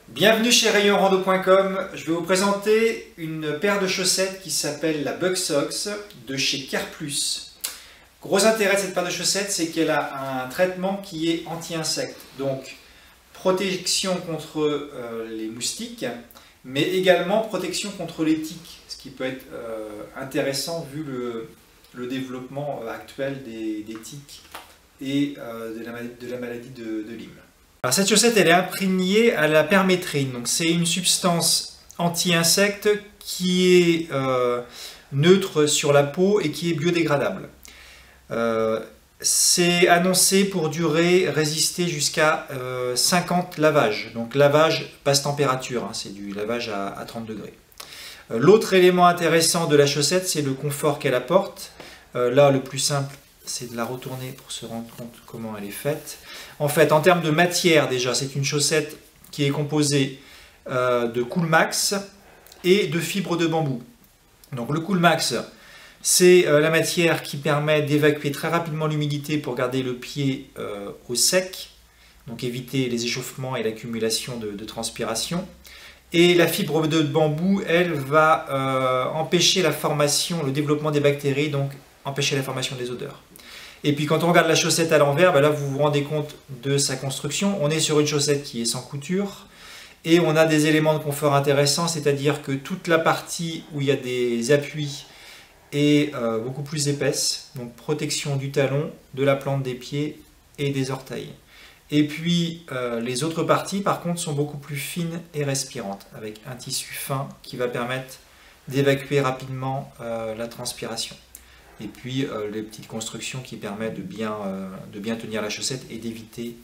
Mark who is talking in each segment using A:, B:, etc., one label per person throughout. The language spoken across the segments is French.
A: Bienvenue chez rayonrando.com. Je vais vous présenter une paire de chaussettes qui s'appelle la Bug Socks de chez Carplus. Gros intérêt de cette paire de chaussettes, c'est qu'elle a un traitement qui est anti-insectes. Donc protection contre les moustiques, mais également protection contre les tiques, ce qui peut être intéressant vu le développement actuel des tiques et de la maladie de Lyme. Alors cette chaussette, elle est imprégnée à la permétrine, donc c'est une substance anti-insecte qui est neutre sur la peau et qui est biodégradable. C'est annoncé pour résister jusqu'à 50 lavages, donc lavage basse température, hein, c'est du lavage à 30 degrés. L'autre élément intéressant de la chaussette, c'est le confort qu'elle apporte. Là, le plus simple, c'est de la retourner pour se rendre compte comment elle est faite. En fait, en termes de matière, déjà, c'est une chaussette qui est composée de Coolmax et de fibres de bambou. Donc le Coolmax, c'est la matière qui permet d'évacuer très rapidement l'humidité pour garder le pied au sec, donc éviter les échauffements et l'accumulation de transpiration. Et la fibre de bambou, elle va empêcher la formation, le développement des bactéries, donc empêcher la formation des odeurs. Et puis quand on regarde la chaussette à l'envers, là vous vous rendez compte de sa construction. On est sur une chaussette qui est sans couture et on a des éléments de confort intéressants, c'est-à-dire que toute la partie où il y a des appuis est beaucoup plus épaisse, donc protection du talon, de la plante des pieds et des orteils. Et puis les autres parties par contre sont beaucoup plus fines et respirantes, avec un tissu fin qui va permettre d'évacuer rapidement la transpiration. Et puis les petites constructions qui permettent de bien tenir la chaussette et d'éviter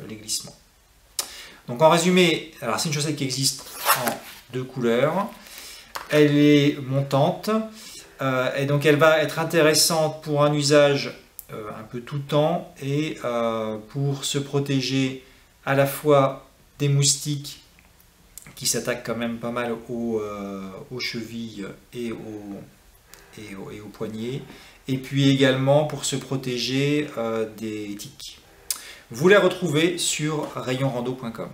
A: les glissements. Donc en résumé, c'est une chaussette qui existe en deux couleurs. Elle est montante et donc elle va être intéressante pour un usage un peu tout temps et pour se protéger à la fois des moustiques qui s'attaquent quand même pas mal aux chevilles et aux poignets, et puis également pour se protéger des tiques. Vous les retrouvez sur rayonrando.com.